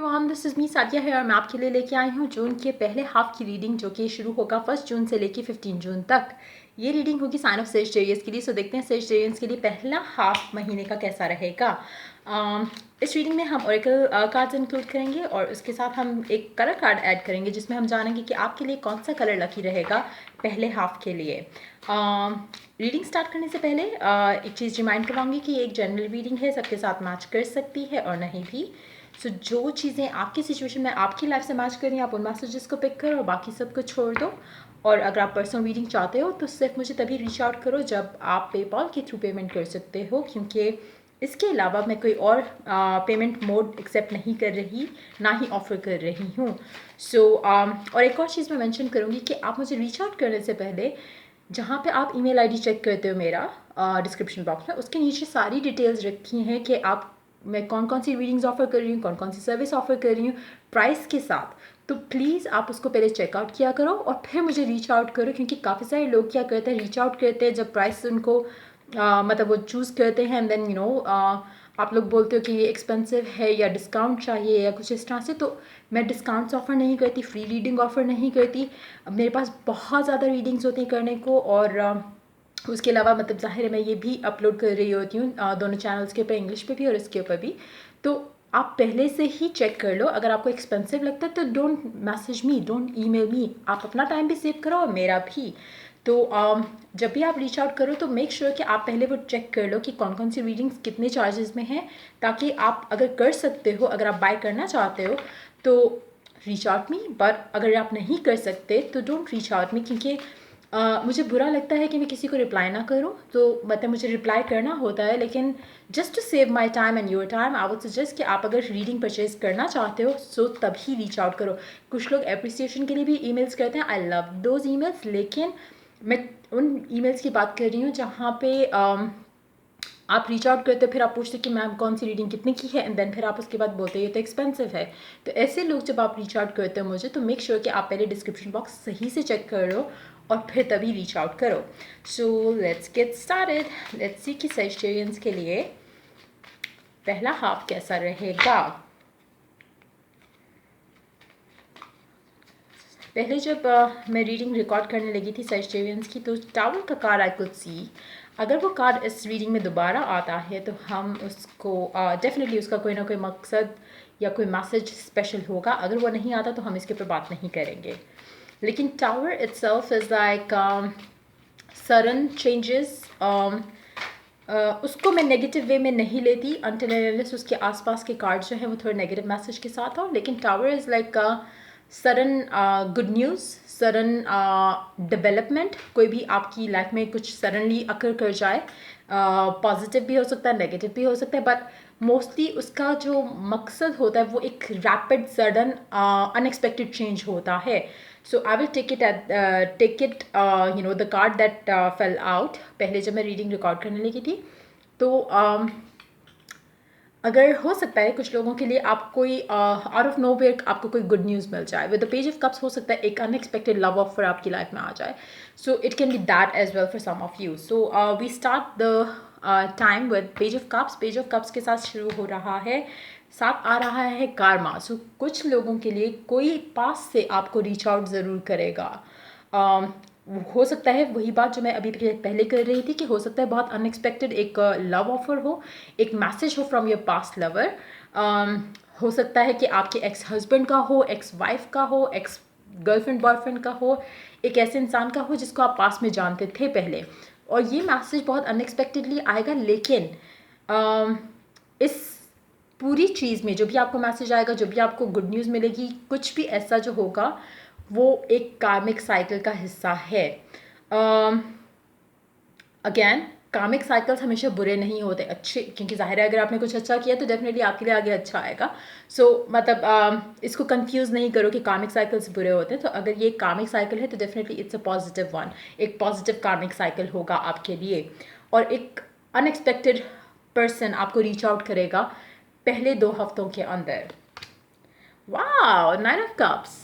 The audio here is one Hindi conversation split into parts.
Everyone, this is me Sadia है और मैं आपके लिए लेके आई हूँ जून के पहले हाफ की रीडिंग जो कि शुरू होगा 1 जून से लेके 15 जून तक। ये रीडिंग होगी साइन ऑफ सेजिटेरियस के लिए। सो देखते हैं सेजिटेरियंस के लिए पहला हाफ महीने का कैसा रहेगा। इस रीडिंग में हम ऑरेकल कार्ड्स इंक्लूड करेंगे और उसके साथ हम एक कलर कार्ड ऐड करेंगे जिसमें हम जानेंगे कि आपके लिए कौन सा कलर लकी रहेगा पहले हाफ के लिए। रीडिंग स्टार्ट करने से पहले एक चीज़ रिमाइंड करवाऊंगी कि ये एक जनरल रीडिंग है, सबके साथ मैच कर सकती है और नहीं भी। सो जो चीज़ें आपकी सिचुएशन में आपकी लाइफ से मैच कर रही हैं आप उन मैसेजेस को पिक करो और बाकी सब को छोड़ दो। और अगर आप पर्सनल रीडिंग चाहते हो तो सिर्फ मुझे तभी रीच आउट करो जब आप पेपॉल के थ्रू पेमेंट कर सकते हो, क्योंकि इसके अलावा मैं कोई और पेमेंट मोड एक्सेप्ट नहीं कर रही, ना ही ऑफ़र कर रही हूँ। सो और एक और चीज़ मैं मेंशन करूँगी कि आप मुझे रीच आउट करने से पहले जहाँ पे आप ईमेल आईडी चेक करते हो मेरा डिस्क्रिप्शन बॉक्स में, उसके नीचे सारी डिटेल्स रखी हैं कि आप मैं कौन कौन सी रीडिंग्स ऑफ़र कर रही हूँ, कौन कौन सी सर्विस ऑफ़र कर रही हूँ प्राइस के साथ। तो प्लीज़ आप उसको पहले चेकआउट किया करो और फिर मुझे रीच आउट करो, क्योंकि काफ़ी सारे लोग क्या करते हैं, रीच आउट करते हैं जब प्राइस उनको मतलब वो चूज़ करते हैं एंड देन आप लोग बोलते हो कि ये एक्सपेंसिव है या डिस्काउंट चाहिए या कुछ इस तरह से। तो मैं डिस्काउंट्स ऑफ़र नहीं करती, फ्री रीडिंग ऑफ़र नहीं करती। मेरे पास बहुत ज़्यादा रीडिंग्स होती हैं करने को और उसके अलावा मतलब ज़ाहिर है मैं ये भी अपलोड कर रही होती हूँ दोनों चैनल्स के ऊपर, इंग्लिश पे भी और इसके ऊपर भी। तो आप पहले से ही चेक कर लो। अगर आपको एक्सपेंसिव लगता है तो don't message me, don't email me. आप अपना टाइम भी सेव करो और मेरा भी। तो जब भी आप रीच आउट करो तो मेक श्योर कि आप पहले वो चेक कर लो कि कौन कौन सी रीडिंग्स कितने चार्जेस में हैं, ताकि आप अगर कर सकते हो, अगर आप बाय करना चाहते हो तो रीच आउट मी। बट अगर आप नहीं कर सकते तो डोंट रीच आउट मी, क्योंकि मुझे बुरा लगता है कि मैं किसी को रिप्लाई ना करूं। तो मतलब मुझे रिप्लाई करना होता है, लेकिन just to save my time and your time I would suggest कि आप अगर रीडिंग परचेज करना चाहते हो सो तभी रीच आउट करो। कुछ लोग अप्रिसिएशन के लिए भी ईमेल्स करते हैं, आई लव दोज ईमेल्स, लेकिन मैं उन ईमेल्स की बात कर रही हूँ जहाँ पे आप रीच आउट करते हो, फिर आप पूछते कि मैम कौन सी रीडिंग कितने की है एंड देन फिर आप उसके बाद बोलते हो ये तो एक्सपेंसिव है। तो ऐसे लोग जब आप रीच आउट करते हो मुझे, तो मेक श्योर कि आप पहले डिस्क्रिप्शन बॉक्स सही से चेक कर लो और फिर तभी रीच आउट करो। So let's get started. Let's see कि सेजिटेरियंस के लिए पहला हाफ कैसा रहेगा। पहले जब मैं रीडिंग रिकॉर्ड करने लगी थी सेजिटेरियंस की, तो टावर का कार्ड आई कुड सी। अगर वो कार्ड इस रीडिंग में दोबारा आता है तो हम उसको डेफिनेटली उसका कोई ना कोई मकसद या कोई मैसेज स्पेशल होगा। अगर वो नहीं आता तो हम इसके ऊपर बात नहीं करेंगे। लेकिन tower itself is like sudden changes. उसको मैं नेगेटिव वे में नहीं लेती अनटिल अनलेस उसके आसपास के कार्ड जो हैं वो थोड़े नेगेटिव मैसेज के साथ हो। लेकिन tower is like sudden good news, sudden development. कोई भी आपकी लाइफ में कुछ सडनली अकर कर जाए, पॉजिटिव भी हो सकता है, नेगेटिव भी हो सकता है, बट मोस्टली उसका जो मकसद होता है वो एक रैपिड सडन अनएक्सपेक्टेड चेंज होता है। So I will take it the card that fell out पहले जब मैं रीडिंग रिकॉर्ड करने लगी थी। तो अगर हो सकता है कुछ लोगों के लिए आप कोई आउट ऑफ नो वेयर आपको कोई गुड न्यूज़ मिल जाए। With the page of cups हो सकता है एक अनएक्सपेक्टेड लव ऑफर आपकी लाइफ में आ जाए। So it can be that as well for some of you. So we start the time with page of cups. Page of cups के साथ शुरू हो रहा है, साथ आ रहा है कारमा। सो कुछ लोगों के लिए कोई पास से आपको रीच आउट ज़रूर करेगा। हो सकता है वही बात जो मैं अभी पहले कर रही थी कि हो सकता है बहुत अनएक्सपेक्टेड एक लव ऑफर हो, एक मैसेज हो फ्रॉम योर पास्ट लवर। हो सकता है कि आपके एक्स हस्बैंड का हो, एक्स वाइफ का हो, एक्स गर्लफ्रेंड बॉयफ्रेंड का हो, एक ऐसे इंसान का हो जिसको आप पास में जानते थे पहले। और ये मैसेज बहुत अनएक्सपेक्टेडली आएगा, लेकिन इस पूरी चीज़ में जो भी आपको मैसेज आएगा, जो भी आपको गुड न्यूज़ मिलेगी, कुछ भी ऐसा जो होगा वो एक कार्मिक साइकिल का हिस्सा है। अगेन कार्मिक साइकिल्स हमेशा बुरे नहीं होते, अच्छे, क्योंकि ज़ाहिर है अगर आपने कुछ अच्छा किया तो डेफिनेटली आपके लिए आगे अच्छा आएगा। सो मतलब इसको कंफ्यूज नहीं करो कि कार्मिक साइकिल्स बुरे होते हैं। तो अगर ये कार्मिक साइकिल है तो definitely it's a positive one, एक पॉजिटिव कार्मिक साइकिल होगा आपके लिए। और एक अनएक्सपेक्टेड पर्सन आपको रीच आउट करेगा पहले 2 हफ्तों के अंदर। वाह, 9 ऑफ कप्स।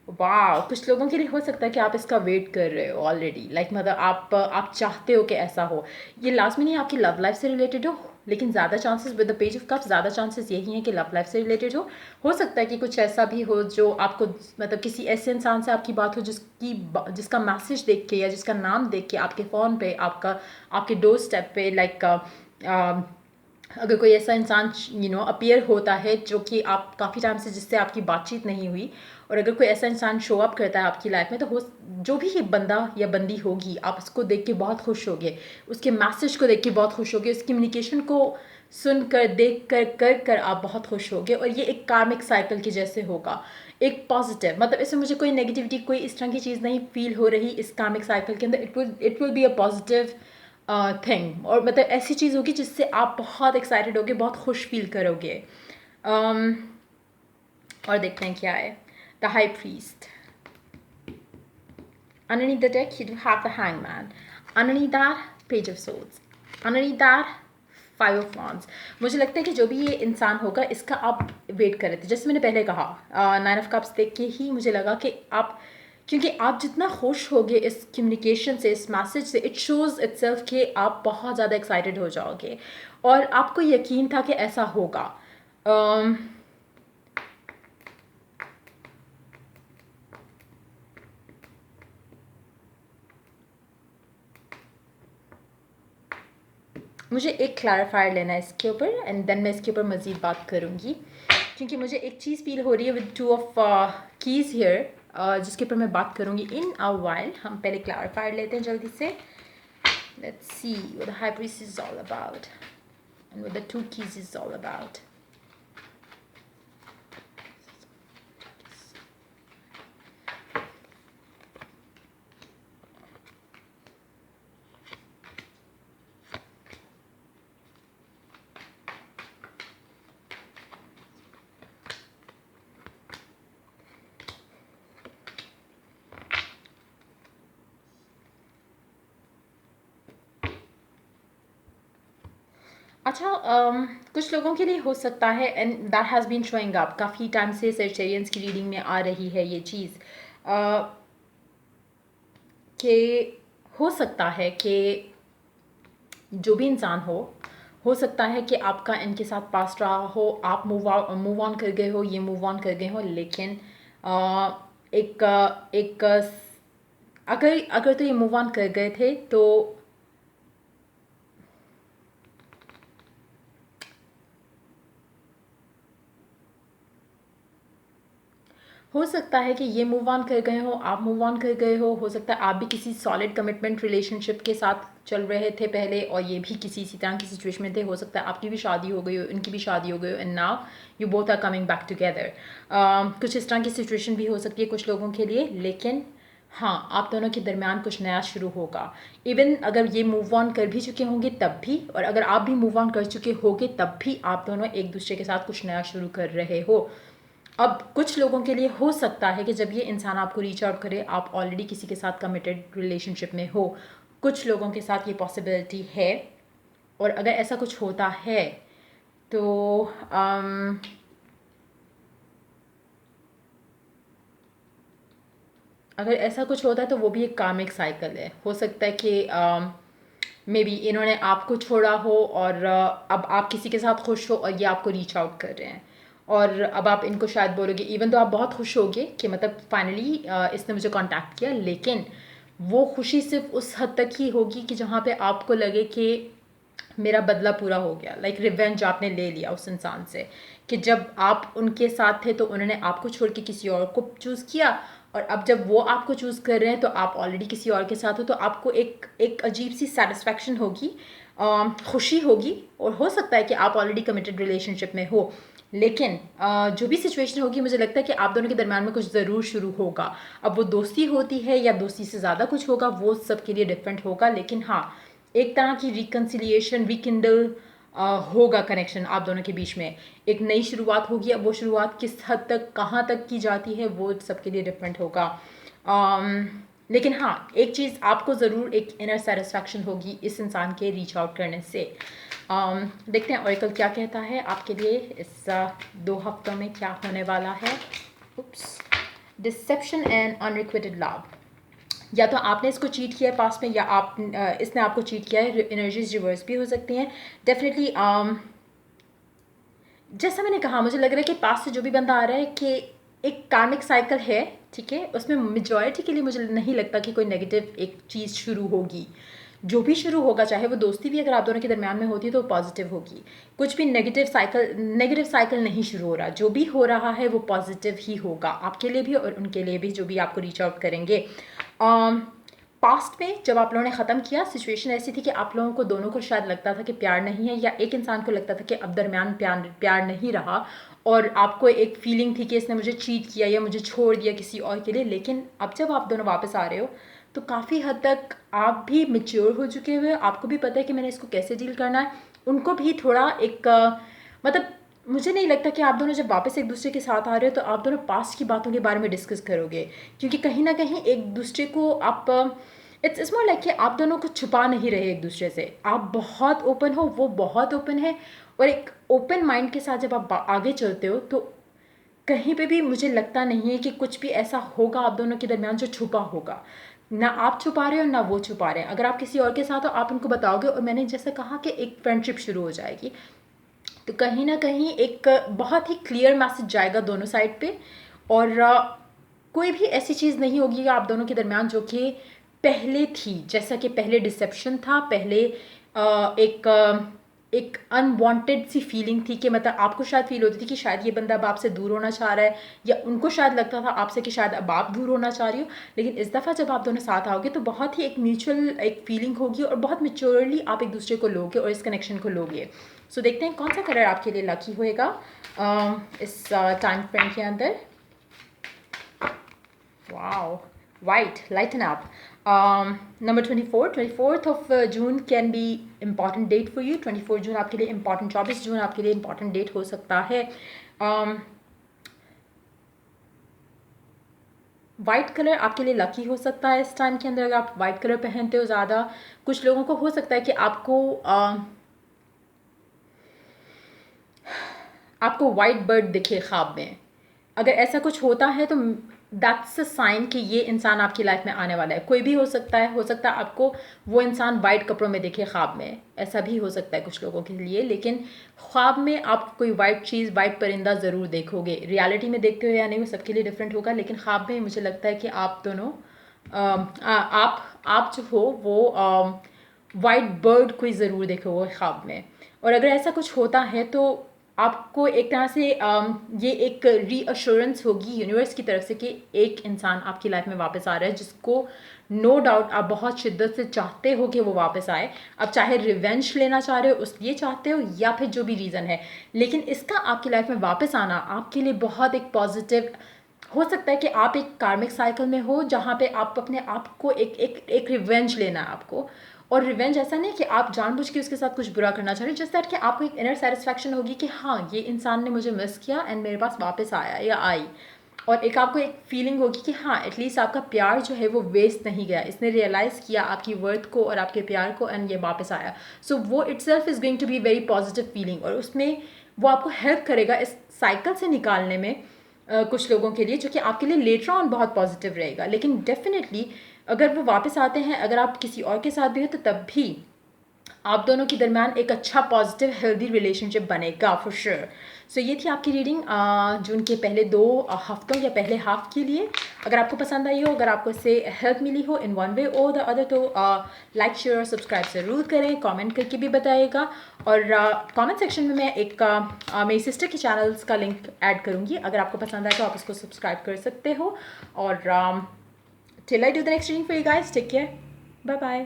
वाह, कुछ लोगों के लिए हो सकता है कि आप इसका वेट कर रहे हो ऑलरेडी, लाइक मतलब आप चाहते हो कि ऐसा हो। ये लास्ट में नहीं आपकी लव लाइफ से रिलेटेड हो, लेकिन ज़्यादा chances with the page of cups, ज़्यादा चांसेस यही हैं कि लव लाइफ से रिलेटेड हो सकता है कि कुछ ऐसा भी हो जो आपको, मतलब किसी ऐसे इंसान से आपकी बात हो जिसका मैसेज देख के या जिसका नाम देख के आपके फ़ोन पे, आपके डोर स्टेप पे, लाइक अगर कोई ऐसा इंसान अपीयर होता है जो कि आप काफ़ी टाइम से, जिससे आपकी बातचीत नहीं हुई, और अगर कोई ऐसा इंसान शो अप करता है आपकी लाइफ में, तो जो भी ये बंदा या बंदी होगी, आप उसको देख के बहुत खुश होगे, उसके मैसेज को देख के बहुत खुश होगे, उस कम्युनिकेशन को सुनकर, देख कर आप बहुत खुश होगे, और ये एक कार्मिक साइकिल के जैसे होगा, एक पॉजिटिव, मतलब इसमें मुझे कोई नेगेटिविटी, कोई इस तरह की चीज़ नहीं फील हो रही इस कार्मिक साइकिल के अंदर। It will be a positive thing, और मतलब ऐसी चीज़ होगी जिससे आप बहुत एक्साइटेड होगे, बहुत खुश फील करोगे। और देखते हैं क्या है। The high priest, underneath the deck you do have the hangman, underneath that page of swords, underneath that five of wands। मुझे लगता है कि जो भी ये इंसान होगा इसका आप वेट कर रहे थे, जैसे मैंने पहले कहा, नाइन ऑफ कप्स देख के ही मुझे लगा कि आप, क्योंकि आप जितना खुश होगे इस कम्युनिकेशन से, इस मैसेज से, इट शोज़ इटसेल्फ कि आप बहुत ज़्यादा एक्साइटेड हो जाओगे, और आपको यकीन था कि ऐसा होगा। मुझे एक क्लैरिफायर लेना है इसके ऊपर, एंड देन मैं इसके ऊपर मज़ीद बात करूँगी, क्योंकि मुझे एक चीज़ फील हो रही है with two of keys here, जिसके ऊपर मैं बात करूँगी इन अ वाइल। हम पहले क्लैरिफायर लेते हैं जल्दी से। Let's see what the high priest is all about and what the two keys is all about. अच्छा, कुछ लोगों के लिए हो सकता है, and that has been showing up काफ़ी टाइम से, सर्चेरियंस की रीडिंग में आ रही है ये चीज़, कि हो सकता है कि जो भी इंसान हो सकता है कि आपका इनके साथ पास्ट रहा हो, आप मूव ऑन कर गए हो, ये मूव ऑन कर गए हो, लेकिन एक एक अगर अगर तो ये मूव ऑन कर गए थे, तो हो सकता है कि ये मूव ऑन कर गए हो, आप मूव ऑन कर गए हो सकता है आप भी किसी सॉलिड कमिटमेंट रिलेशनशिप के साथ चल रहे थे पहले, और ये भी किसी इसी तरह की सिचुएशन में थे। हो सकता है आपकी भी शादी हो गई हो, इनकी भी शादी हो गई हो, and now you both are coming back together. कुछ इस तरह की सिचुएशन भी हो सकती है कुछ लोगों के लिए, लेकिन हाँ, आप दोनों के दरमियान कुछ नया शुरू होगा। इवन अगर ये मूव ऑन कर भी चुके होंगे तब भी, और अगर आप भी मूव ऑन कर चुके होगे तब भी, आप दोनों एक दूसरे के साथ कुछ नया शुरू कर रहे हो। अब कुछ लोगों के लिए हो सकता है कि जब ये इंसान आपको रीच आउट करे, आप ऑलरेडी किसी के साथ कमिटेड रिलेशनशिप में हो। कुछ लोगों के साथ ये पॉसिबिलिटी है, और अगर ऐसा कुछ होता है तो अगर ऐसा कुछ होता है तो वो भी एक कार्मिक साइकिल है। हो सकता है कि मे बी इन्होंने आपको छोड़ा हो, और अब आप किसी के साथ खुश हो, और ये आपको रीच आउट कर रहे हैं, और अब आप इनको शायद बोलोगे, इवन तो आप बहुत खुश होगे कि मतलब फाइनली इसने मुझे कांटेक्ट किया, लेकिन वो खुशी सिर्फ उस हद तक ही होगी कि जहाँ पे आपको लगे कि मेरा बदला पूरा हो गया, लाइक रिवेंज आपने ले लिया उस इंसान से, कि जब आप उनके साथ थे तो उन्होंने आपको छोड़ के किसी और को चूज़ किया, और अब जब वो आपको चूज़ कर रहे हैं तो आप ऑलरेडी किसी और के साथ हो, तो आपको एक अजीब सी सेटिस्फैक्शन होगी, खुशी होगी, और हो सकता है कि आप ऑलरेडी कमिटेड रिलेशनशिप में हो, लेकिन जो भी सिचुएशन होगी, मुझे लगता है कि आप दोनों के दरम्यान में कुछ ज़रूर शुरू होगा। अब वो दोस्ती होती है या दोस्ती से ज़्यादा कुछ होगा, वो सबके लिए डिफरेंट होगा, लेकिन हाँ, एक तरह की रिकन्सिलिएशन, रिकिंडल होगा कनेक्शन आप दोनों के बीच में, एक नई शुरुआत होगी। अब वो शुरुआत किस हद तक, कहाँ तक की जाती है, वो सबके लिए डिफरेंट होगा। लेकिन हाँ, एक चीज़ आपको ज़रूर एक इनर सेटिस्फैक्शन होगी इस इंसान के रीच आउट करने से। देखते हैं ऑरेकल क्या कहता है आपके लिए इस 2 हफ्तों में क्या होने वाला है। उप्स, डिसेप्शन एंड अनरिक्वेटेड लव। या तो आपने इसको चीट किया है पास्ट में, या आप इसने आपको चीट किया है। एनर्जीज रिवर्स भी हो सकती हैं डेफिनेटली। जैसा मैंने कहा, मुझे लग रहा है कि पास्ट से जो भी बंदा आ रहा है कि एक कार्मिक साइकिल है, ठीक है। उसमें मेजॉरिटी के लिए मुझे नहीं लगता कि कोई नेगेटिव एक चीज़ शुरू होगी। जो भी शुरू होगा, चाहे वो दोस्ती भी अगर आप दोनों के दरमियान में होती है तो पॉजिटिव होगी। कुछ भी नेगेटिव साइकिल नहीं शुरू हो रहा। जो भी हो रहा है वो पॉजिटिव ही होगा, आपके लिए भी और उनके लिए भी, जो भी आपको रीच आउट करेंगे। पास्ट में जब आप लोगों ने ख़त्म किया, सिचुएशन ऐसी थी कि आप लोगों को दोनों को शायद लगता था कि प्यार नहीं है, या एक इंसान को लगता था कि अब दरमियान प्यार नहीं रहा, और आपको एक फीलिंग थी कि इसने मुझे चीट किया या मुझे छोड़ दिया किसी और के लिए। लेकिन अब जब आप दोनों वापस आ रहे हो तो काफ़ी हद तक आप भी मैच्योर हो चुके हुए, आपको भी पता है कि मैंने इसको कैसे डील करना है। उनको भी थोड़ा एक मतलब मुझे नहीं लगता कि आप दोनों जब वापस एक दूसरे के साथ आ रहे हो तो आप दोनों पास्ट की बातों के बारे में डिस्कस करोगे, क्योंकि कहीं ना कहीं एक दूसरे को आप इट्स मोर लाइक कि आप दोनों को छुपा नहीं रहे एक दूसरे से। आप बहुत ओपन हो, वो बहुत ओपन है, और एक ओपन माइंड के साथ जब आप आगे चलते हो तो कहीं पे भी मुझे लगता नहीं है कि कुछ भी ऐसा होगा आप दोनों के दरमियान जो छुपा होगा। ना आप छुपा रहे हो ना वो छुपा रहे हैं। अगर आप किसी और के साथ हो आप उनको बताओगे, और मैंने जैसे कहा कि एक फ्रेंडशिप शुरू हो जाएगी, तो कहीं ना कहीं एक बहुत ही क्लियर मैसेज जाएगा दोनों साइड पे। और कोई भी ऐसी चीज़ नहीं होगी आप दोनों के दरमियान जो कि पहले थी। जैसा कि पहले डिसेप्शन था, पहले एक अनवांटेड सी फीलिंग थी कि मतलब आपको शायद फील होती थी कि शायद ये बंदा अब आपसे दूर होना चाह रहा है, या उनको शायद लगता था आपसे कि शायद अब आप दूर होना चाह रही हो। लेकिन इस दफ़ा जब आप दोनों साथ आओगे तो बहुत ही एक म्यूचुअल एक फीलिंग होगी, और बहुत मेच्योरली आप एक दूसरे को लोगे और इस कनेक्शन को लोगे। सो देखते हैं कौन सा कलर आपके लिए लकी होएगा इस टाइम फ्रेम के अंदर। Wow, wait, lighten up. Number 24th of June can be important date for you. 24 June आपके लिए इम्पॉर्टेंट, 24 जून आपके लिए इम्पॉर्टेंट डेट हो सकता है। वाइट कलर आपके लिए लकी हो सकता है इस टाइम के अंदर, अगर आप वाइट कलर पहनते हो ज़्यादा। कुछ लोगों को हो सकता है कि आपको वाइट बर्ड दिखे ख्वाब में। अगर ऐसा कुछ होता है तो दैट्स अ साइन कि ये इंसान आपकी लाइफ में आने वाला है। कोई भी हो सकता है आपको वो इंसान वाइट कपड़ों में दिखे ख्वाब में, ऐसा भी हो सकता है कुछ लोगों के लिए। लेकिन ख्वाब में आप कोई वाइट चीज़, वाइट परिंदा ज़रूर देखोगे। रियलिटी में देखते हो या नहीं वो सबके लिए डिफरेंट होगा, लेकिन ख्वाब में मुझे लगता है कि आप दोनों आप जो हो वो वाइट बर्ड कोई ज़रूर देखोगे ख्वाब में। और अगर ऐसा कुछ होता है तो आपको एक तरह से ये एक रीअश्योरेंस होगी यूनिवर्स की तरफ से कि एक इंसान आपकी लाइफ में वापस आ रहा है, जिसको नो डाउट आप बहुत शिद्दत से चाहते हो कि वो वापस आए। अब चाहे रिवेंज लेना चाह रहे हो उसलिए चाहते हो, या फिर जो भी रीज़न है, लेकिन इसका आपकी लाइफ में वापस आना आपके लिए बहुत एक पॉजिटिव हो सकता है कि आप एक कार्मिक साइकिल में हो जहाँ पे आप अपने आप को एक रिवेंज लेना है आपको। और रिवेंज ऐसा नहीं कि आप जानबूझ के उसके साथ कुछ बुरा करना चाह रहे हो, जस्ट दैट कि आपको एक इनर सेटिस्फैक्शन होगी कि हाँ ये इंसान ने मुझे मिस किया एंड मेरे पास वापस आया या आई। और एक आपको एक फीलिंग होगी कि हाँ एटलीस्ट आपका प्यार जो है वो वेस्ट नहीं गया, इसने रियलाइज़ किया आपकी वर्थ को और आपके प्यार को, एंड ये वापस आया। सो वो itself is going to be very positive feeling, और उसमें वो आपको हेल्प करेगा इस साइकिल से निकालने में। कुछ लोगों के लिए जो कि आपके लिए लेटर ऑन बहुत पॉजिटिव रहेगा। लेकिन डेफिनेटली अगर वो वापस आते हैं, अगर आप किसी और के साथ भी हो, तो तब भी आप दोनों के दरमियान एक अच्छा पॉजिटिव हेल्दी रिलेशनशिप बनेगा फॉर श्योर। सो ये थी आपकी रीडिंग जून के पहले 2 हफ्तों या पहले हाफ के लिए। अगर आपको पसंद आई हो, अगर आपको इससे हेल्प मिली हो इन वन वे और द अदर, तो लाइक शेयर और सब्सक्राइब ज़रूर करें, कमेंट करके भी बताइएगा। और कमेंट सेक्शन में मैं एक मेरी सिस्टर के चैनल्स का लिंक ऐड करूँगी, अगर आपको पसंद आए तो आप उसको सब्सक्राइब कर सकते हो। और till I do the next reading for you guys, take care, bye bye.